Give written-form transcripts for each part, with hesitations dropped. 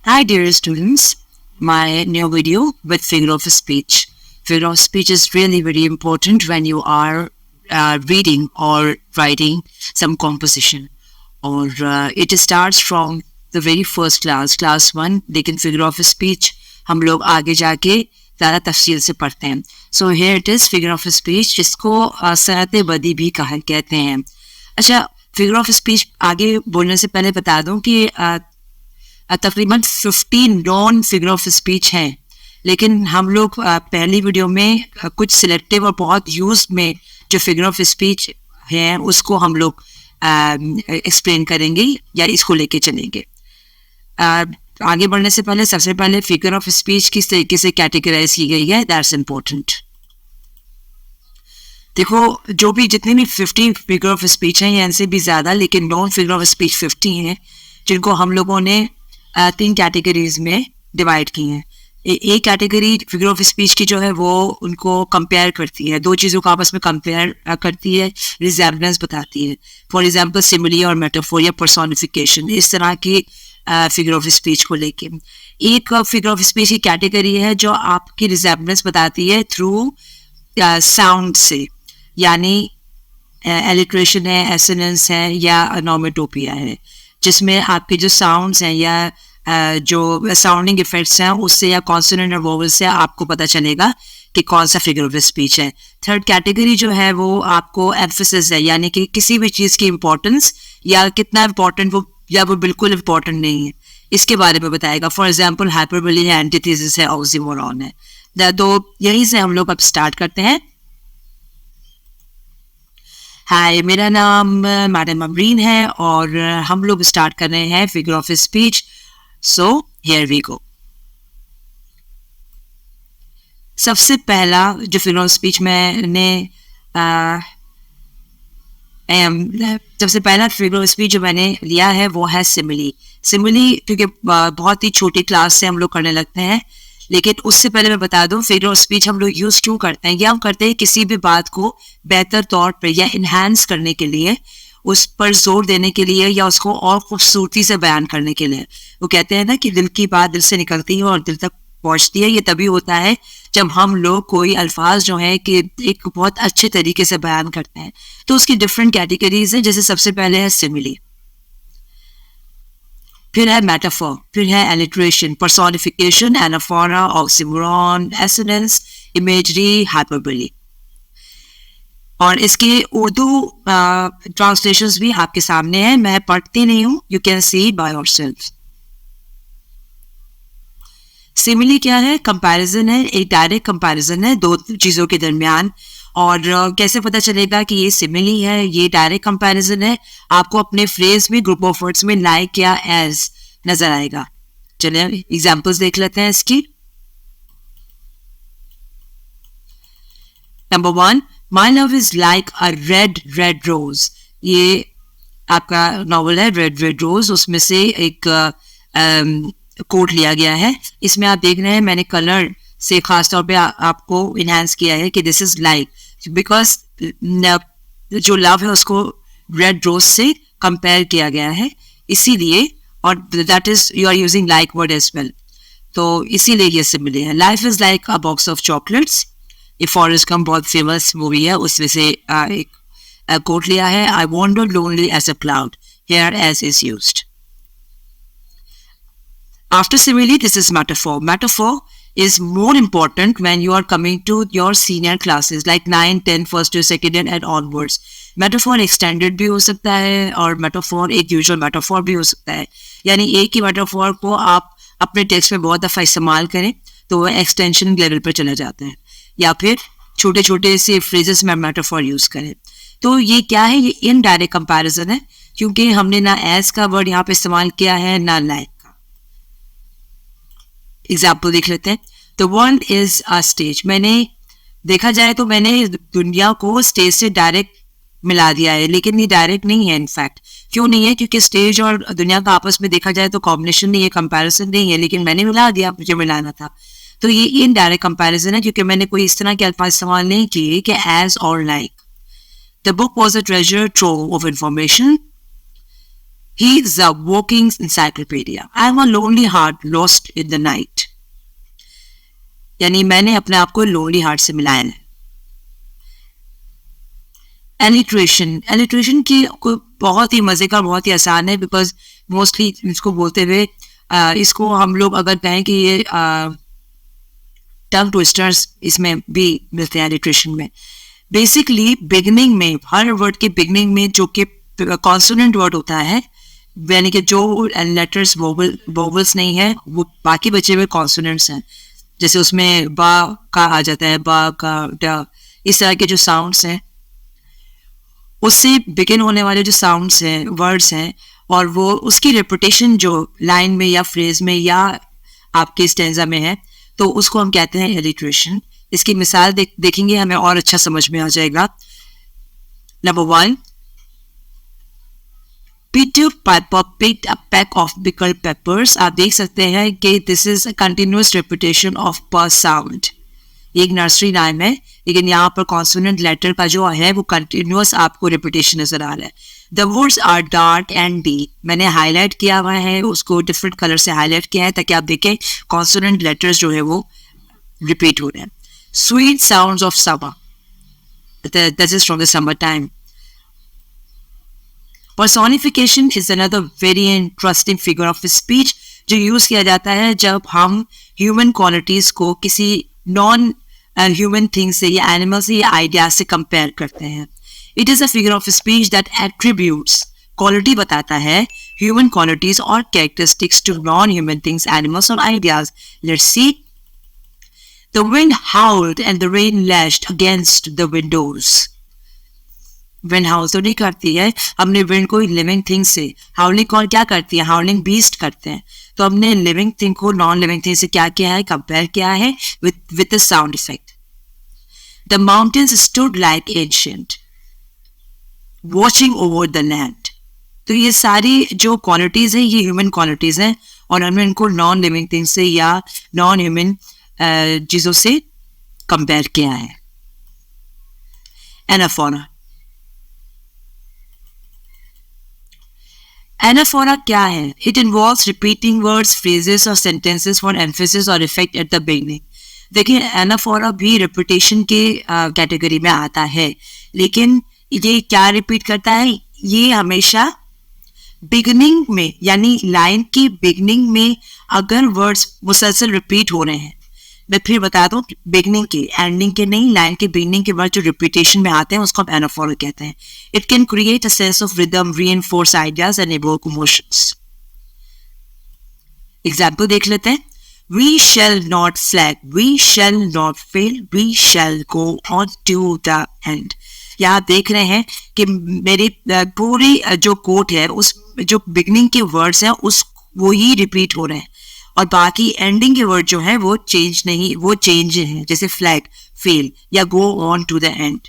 Hi, dear students. My new video with figure of speech. Figure of speech is really very important when you are reading or writing some composition. Or it starts from the very first class 1. लेकिन figure of speech हम लोग आगे जाके ज़्यादा तफसील से पढ़ते हैं. So here it is, figure of speech, जिसको सनअत बदी भी कहते हैं. अच्छा, figure of speech आगे बोलने से पहले बता दूं कि तकरीबन 15 नॉन फिगर ऑफ स्पीच हैं, लेकिन हम लोग पहली वीडियो में कुछ सिलेक्टिव और बहुत यूज में जो फिगर ऑफ स्पीच हैं उसको हम लोग एक्सप्लेन करेंगे या इसको लेके चलेंगे. आगे बढ़ने से पहले सबसे पहले फिगर ऑफ स्पीच किस तरीके से कैटेगराइज की गई है, दैट्स इम्पोर्टेंट. देखो, जो भी जितने भी 50 फिगर ऑफ स्पीच हैं या इनसे भी ज़्यादा, लेकिन नॉन फिगर ऑफ स्पीच 50 हैं, जिनको हम लोगों ने 3 कैटेगरीज में डिवाइड की हैं. एक कैटेगरी फिगर ऑफ स्पीच की जो है वो उनको कंपेयर करती है, 2 चीज़ों को आपस में कंपेयर करती है, रिजेम्बलेंस बताती है. फॉर एग्जांपल सिमिली और मेटाफोर या पर्सोनिफिकेशन, इस तरह की फिगर ऑफ स्पीच को लेके. एक फिगर ऑफ स्पीच की कैटेगरी है जो आपकी रिजेम्बलेंस बताती है थ्रू साउंड से, यानी एलिट्रेशन है, एसोनेंस है या अनोमेटोपिया है, जिसमें आपके जो साउंड्स हैं या जो साउंडिंग इफेक्ट्स हैं उससे या कॉन्सोनेंट और वोवल से आपको पता चलेगा कि कौन सा फिगर ऑफ स्पीच है. थर्ड कैटेगरी जो है वो आपको एम्फेसिस है, यानी कि किसी भी चीज़ की इम्पोर्टेंस या कितना इम्पोर्टेंट वो या वो बिल्कुल इम्पोर्टेंट नहीं है, इसके बारे में बताएगा. फॉर एग्जाम्पल हाइपरबोली है, एंटीथेसिस है, ऑक्सीमोरॉन है. तो यहीं से हम लोग अब स्टार्ट करते हैं. हाय, मेरा नाम मैडम अमरीन है और हम लोग स्टार्ट कर रहे हैं figure of speech. So here we go. सबसे पहला जो फिगर ऑफ स्पीच सबसे पहला फिगर ऑफ स्पीच जो मैंने लिया है वो है सिमिली. सिमिली क्योंकि बहुत ही छोटी क्लास से हम लोग करने लगते हैं, लेकिन उससे पहले मैं बता दूं फिगर ऑफ स्पीच हम लोग यूज क्यों करते हैं. या हम करते हैं किसी भी बात को बेहतर तौर पर या इन्हांस करने के लिए, उस पर जोर देने के लिए या उसको और खूबसूरती से बयान करने के लिए. वो कहते हैं ना कि दिल की बात दिल से निकलती है और दिल तक पहुंचती है. ये तभी होता है जब हम लोग कोई अल्फाज जो है कि एक बहुत अच्छे तरीके से बयान करते हैं. तो उसकी डिफरेंट कैटेगरीज हैं. जैसे सबसे पहले है सिमिली, फिर है मेटाफोर, फिर है alliteration, personification, anaphora, oxymoron, assonance, imagery, hyperbole. और इसके उर्दू ट्रांसलेशंस भी आपके सामने हैं. मैं पढ़ती नहीं हूँ, you can see by yourself. Simile क्या है? कंपैरिजन है, एक डायरेक्ट कंपैरिजन है 2 चीज़ों के दरमियान. और कैसे पता चलेगा कि ये सिमिली है, ये डायरेक्ट कंपैरिजन है? आपको अपने फ्रेज में, ग्रुप ऑफ वर्ड्स में लाइक या एज नजर आएगा. चलिए एग्जांपल्स देख लेते हैं इसकी. Number 1, my love is like a red red rose. ये आपका नॉवल है रेड रेड रोज, उसमें से एक कोट लिया गया है. इसमें आप देख रहे हैं मैंने कलर से खास तौर पे आपको इनहेंस किया है कि दिस इज लाइक, बिकॉज जो लव है उसको रेड रोज से कंपेयर किया गया है, इसीलिए. और that is you are using like word as well, तो इसीलिए ये सिमिली है. Life is like a box of chocolates, ये फॉरेस्ट गंप बहुत फेमस मूवी है, उसमें से एक कोट लिया है. I wander lonely as a cloud, here as is used. After simile, this is metaphor. Metaphor is more important when you are coming to your senior classes like 9, 10, first year, second year and onwards. Metaphor extended भी हो सकता है और metaphor एक usual metaphor भी हो सकता है. यानी एक ही metaphor को आप अपने टेक्स्ट में बहुत दफ़ा इस्तेमाल करें तो वह एक्सटेंशन लेवल पर चला जाता है, या फिर छोटे छोटे से फ्रेजेस में metaphor यूज़ करें. तो ये क्या है? ये इनडायरेक्ट कंपैरिजन है, क्योंकि हमने ना एज का वर्ड यहाँ पे इस्तेमाल किया है ना लाइक. एग्जाम्पल देख लेते हैं. The world is a stage. मैंने देखा जाए तो मैंने दुनिया को स्टेज से डायरेक्ट मिला दिया है, लेकिन ये डायरेक्ट नहीं है. इनफैक्ट क्यों नहीं है? क्योंकि स्टेज और दुनिया का आपस में देखा जाए तो कॉम्बिनेशन नहीं है, कंपैरिजन नहीं है, लेकिन मैंने मिला दिया, मुझे मिलाना था. तो ये इनडायरेक्ट कंपैरिजन है, क्योंकि मैंने कोई इस तरह के अल्फाज इस्तेमाल नहीं किए कि एज और like. The book was a treasure trove of information. He is a walking encyclopedia. I am a lonely heart lost in the night. यानी मैंने अपने आप को लोनली हार्ट से मिलाया है. एलिट्रेशन की कोई बहुत ही मजे का, बहुत ही आसान है, बिकॉज मोस्टली इसको बोलते हुए इसको हम लोग अगर कहें कि ये टंग ट्विस्टर्स इसमें भी मिलते हैं एलिट्रेशन में. बेसिकली बिगनिंग में, हर वर्ड के बिगनिंग में जो कि कॉन्सोनेंट वर्ड होता है, यानी कि जो लेटर्स वोवल्स नहीं है, वो बाकी बचे हुए कॉन्सोनेंट्स हैं. जैसे उसमें बा का आ जाता है, बा का ड, इस तरह के जो साउंड्स हैं, उससे बिगिन होने वाले जो साउंड्स हैं, वर्ड्स हैं, और वो उसकी रेपुटेशन जो लाइन में या फ्रेज में या आपके स्टेंजा में है, तो उसको हम कहते हैं एलिट्रेशन. इसकी मिसाल देखेंगे, हमें और अच्छा समझ में आ जाएगा. Number 1, Peter Piper picked a peck of pickled peppers. आप देख सकते हैं कि this is a continuous repetition of per sound. एक नर्सरी राइम है, लेकिन यहाँ पर कॉन्सोनेंट लेटर का जो है वो कंटिन्यूस आपको रिपीटेशन नजर आ रहा है. The words are dark and deep. मैंने हाईलाइट किया हुआ है, उसको डिफरेंट कलर से हाईलाइट किया है ताकि आप देखें कॉन्सोनेंट लेटर्स जो है वो रिपीट हो रहे हैं. Sweet sounds of summer. This is from the summer time. Personification is another very interesting figure of speech जो यूज किया जाता है जब हम ह्यूमन क्वालिटीज को किसी नॉन ह्यूमन थिंग से या एनिमल से या आइडिया से कंपेयर करते हैं. It is a figure of speech that attributes, quality बताता है ह्यूमन क्वालिटीज और characteristics to non human things, animals और ideas. Let's see. The wind howled and the rain lashed against the windows. Wind howl तो नहीं करती है, हमने wind को लिविंग थिंग से, हाउलिंग कौन क्या करती है, हाउलिंग बीस्ट करते हैं, तो हमने लिविंग थिंग को नॉन लिविंग थिंग से क्या किया है, कंपेयर किया है with the sound effect. The mountains stood like ancient watching over the land. तो ये सारी जो क्वालिटीज हैं ये ह्यूमन क्वालिटीज हैं और हमने इनको नॉन लिविंग थिंग से या नॉन ह्यूमन चीजों से कंपेयर किया है. एनाफोरा. Anaphora क्या है? It involves repeating words, phrases or sentences for emphasis or effect at the beginning. देखिए एनाफोरा भी रिपीटेशन के कैटेगरी में आता है, लेकिन ये क्या रिपीट करता है, ये हमेशा बिगनिंग में, यानी लाइन की बिगनिंग में अगर वर्ड्स मुसलसल रिपीट हो रहे हैं, मैं फिर बता दूं, बिगनिंग के, एंडिंग के नहीं, लाइन के बिगनिंग के वर्ड जो रिपीटेशन में आते हैं उसको हम एनाफोरा कहते हैं. It can create a sense of rhythm, reinforce ideas and evoke emotions. Example देख लेते हैं. We shall not slack, we shall not fail, we shall go on to the end. यहाँ आप देख रहे हैं कि मेरी पूरी जो कोट है उस जो बिगनिंग के वर्ड्स हैं उस वो ही रिपीट हो रहे हैं और बाकी एंडिंग के वर्ड जो है वो चेंज नहीं, वो चेंज हैं, जैसे फ्लैग, फेल या go on to the end.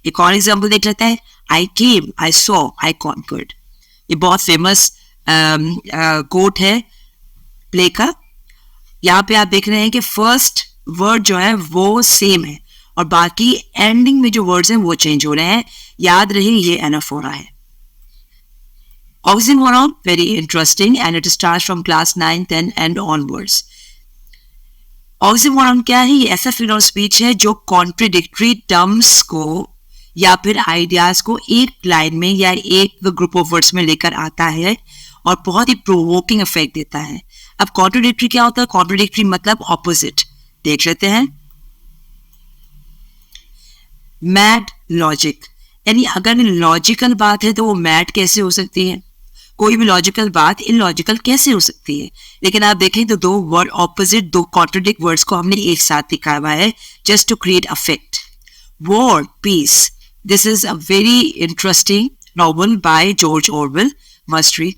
एक और एग्जाम्पल देख लेते हैं. I came, I saw, I conquered. ये बहुत फेमस कोट है प्ले का. यहाँ पे आप देख रहे हैं कि फर्स्ट वर्ड जो है वो सेम है और बाकी एंडिंग में जो वर्ड्स हैं वो चेंज हो रहे हैं. याद रहे ये एनाफोरा है. Oxymoron, very interesting, and it starts from class 9, 10 and onwards. Oxymoron क्या है? ये ऐसा फिगर ऑफ स्पीच है जो कॉन्ट्रडिक्टरी टर्म्स को या फिर आइडियाज को एक लाइन में या एक ग्रुप ऑफ वर्ड्स में लेकर आता है और बहुत ही प्रोवोकिंग इफेक्ट देता है. अब कॉन्ट्रडिक्टरी क्या होता है? कॉन्ट्रडिक्टरी मतलब ऑपोजिट. देख लेते हैं. मैड लॉजिक, यानी अगर लॉजिकल बात है तो वो मैड कैसे हो सकती है? कोई भी लॉजिकल बात इलॉजिकल कैसे हो सकती है? लेकिन आप देखें तो दो वर्ड ऑपोजिट, दो कॉन्ट्रडिक्ट वर्ड्स को हमने एक साथ लिखा हुआ है just to create affect. War, peace. This is a very interesting novel by George Orwell, must read.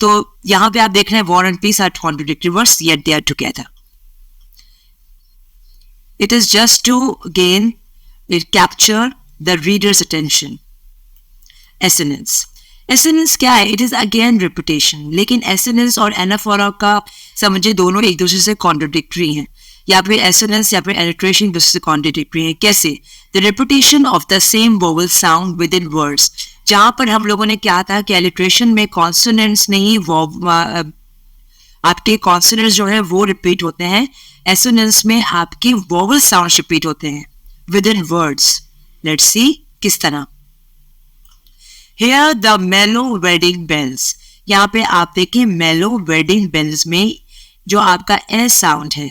तो यहाँ पे आप देख रहे हैं war and peace are contradictory words yet they are together. It is just to gain capture the readers attention. Assonance. Assonance क्या है? It is again repetition, लेकिन एसोनेंस और एनाफोरा का समझे दोनों एक दूसरे से कॉन्ट्रडिक्टरी हैं, या फिर एसोनेंस या फिर एलिट्रेशन एक दूसरे से कॉन्ट्रडिक्टरी है. कैसे? The repetition of the same vowel sound with in words. जहां पर हम लोगों ने क्या था कि एलिट्रेशन में कॉन्सोनेंट्स नहीं, आपके कॉन्सोनेंट्स जो है वो रिपीट होते हैं, एसोनेंट्स में आपके वोवल साउंड्स रिपीट होते हैं with in words. Let's see किस तरह. Hear the mellow wedding bells. यहाँ पे आप देखिए mellow wedding bells में जो आपका ए साउंड है,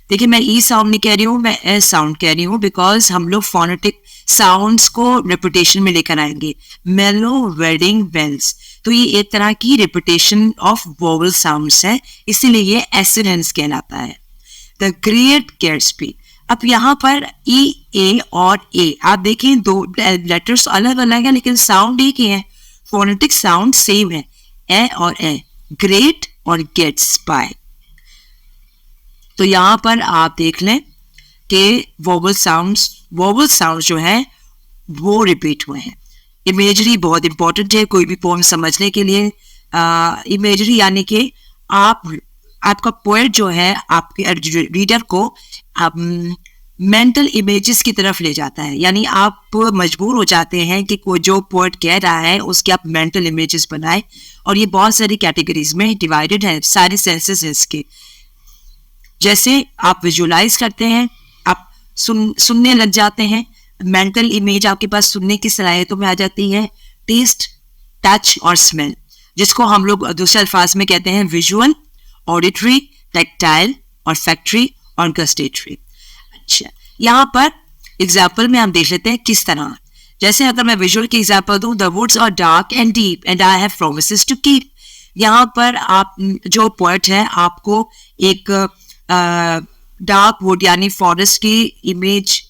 देखिए मैं ई साउंड नहीं कह रही हूँ, मैं ए साउंड कह रही हूँ, बिकॉज हम लोग फोनेटिक साउंड्स को रेपुटेशन में लेकर आएंगे. मेलो वेडिंग बेल्स, तो ये एक तरह की रेपुटेशन ऑफ वोवल साउंड्स है, इसीलिए ये एसोनेंस कहलाता है. The great Gatsby. अब यहाँ पर ई, ए और ए आप देखें दो लेटर्स अलग अलग है लेकिन साउंड एक ही है, फोनेटिक साउंड सेम है, ए और ए, ग्रेट और गेट्स बाय. तो यहाँ पर आप देख लें कि वोवल साउंड्स जो है वो रिपीट हुए हैं. इमेजरी बहुत इंपॉर्टेंट है कोई भी पोएम समझने के लिए. इमेजरी यानी कि आपका पोएट जो है आपके रीडर को मेंटल इमेजेस की तरफ ले जाता है, यानी आप मजबूर हो जाते हैं कि कोई जो पोएट कह रहा है उसके आप मेंटल इमेजेस बनाए. और ये बहुत सारी कैटेगरीज में डिवाइडेड है, सारे सेंसेस हैं इसके. जैसे आप विजुअलाइज करते हैं, आप सुनने लग जाते हैं, मेंटल इमेज आपके पास सुनने की सलाहियतों में आ जाती है, टेस्ट, टच और स्मेल, जिसको हम लोग दूसरे अल्फाज में कहते हैं विजुअल, ऑडिटरी, टैक्टाइल और फैक्टरी और गस्टेटरी. अच्छा, यहाँ पर एग्जाम्पल में हम देख लेते हैं किस तरह. जैसे अगर मैं विजुअल की एग्जाम्पल दूं, the woods are dark and deep and I have promises to keep. यहाँ पर आप जो पोएट है आपको एक डार्क वुड यानी फॉरेस्ट की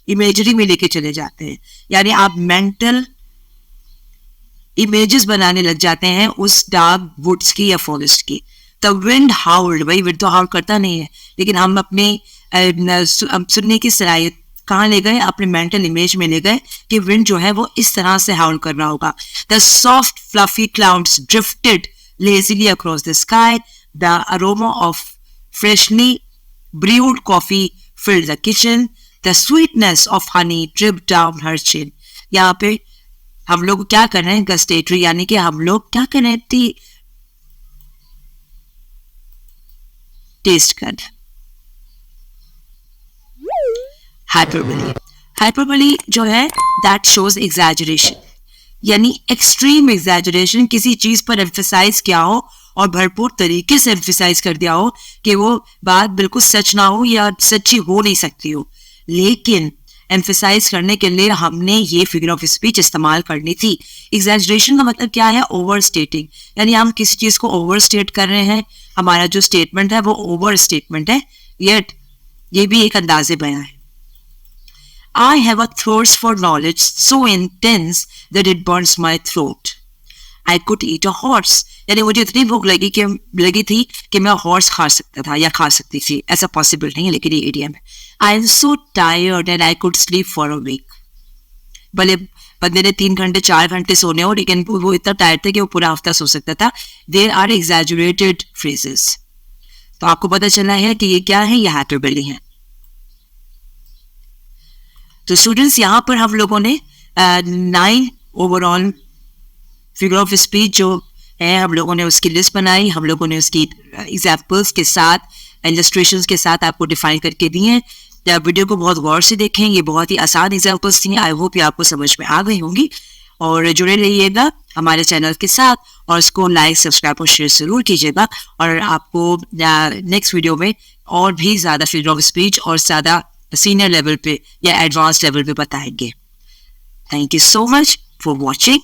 इमेजरी में लेके चले जाते हैं, यानी आप मेंटल इमेजेस बनाने लग जाते हैं उस डार्क वुड्स की या फॉरेस्ट की. द विंड हाउल्ड, भाई विंड तो हाउल करता नहीं है, लेकिन हम अपने सुनने की सलाहियत कहाँ ले गए, अपने मेंटल इमेज में ले गए कि विंड जो है वो इस तरह से हाउल कर रहा होगा. The soft fluffy clouds drifted lazily across the sky. The aroma of freshly brewed coffee filled the kitchen. The sweetness of honey dripped down her chin. यहाँ पे हम लोग क्या कर रहे हैं, गस्टेटरी, यानी कि हम लोग क्या कर रहे हैं, टेस्ट कर. हाइपरबोली जो है दैट शोज एग्जैजरेशन, यानी एक्सट्रीम एग्जैजरेशन, किसी चीज पर एम्फेसाइज किया हो और भरपूर तरीके से एम्फेसाइज कर दिया हो कि वो बात बिल्कुल सच ना हो या सच्ची हो नहीं सकती हो, लेकिन एम्फेसाइज करने के लिए हमने ये फिगर ऑफ स्पीच इस्तेमाल करनी थी. एग्जैजरेशन का मतलब क्या है, ओवर स्टेटिंग, यानी हम किसी चीज को ओवर स्टेट कर रहे हैं, हमारा जो स्टेटमेंट है वो ओवर स्टेटमेंट है, येट ये भी एक अंदाजे बयां है. I have a thirst for knowledge so intense that it burns my throat. I could eat a horse. यानी मुझे इतनी भूख लगी थी कि मैं हॉर्स खा सकता था या खा सकती थी. ऐसा पॉसिबल नहीं है लेकिन ये इडियम है. I am so tired and I could sleep for a week. भले बंदे ने 3 घंटे 4 घंटे सोने हो, लेकिन वो इतना टायर्ड थे कि वो पूरा हफ्ता सो सकता था. There are exaggerated phrases. तो आपको पता चला है कि ये क्या है, ये हाइपरबोली है. तो स्टूडेंट्स यहाँ पर हम लोगों ने 9 ओवरऑल फिगर ऑफ स्पीच जो है हम लोगों ने उसकी लिस्ट बनाई, हम लोगों ने उसकी एग्जाम्पल्स के साथ, इलस्ट्रेशंस के साथ आपको डिफाइन करके दिए हैं. वीडियो को बहुत गौर से देखें, ये बहुत ही आसान एग्जाम्पल्स थी. आई होप ये आपको समझ में आ गई होंगी और जुड़े रहिएगा हमारे चैनल के साथ और इसको लाइक, सब्सक्राइब और शेयर जरूर कीजिएगा. और आपको नेक्स्ट वीडियो में और भी ज़्यादा फिगर ऑफ स्पीच और ज़्यादा सीनियर लेवल पे या एडवांस लेवल पे बताएंगे. Thank you so much for watching.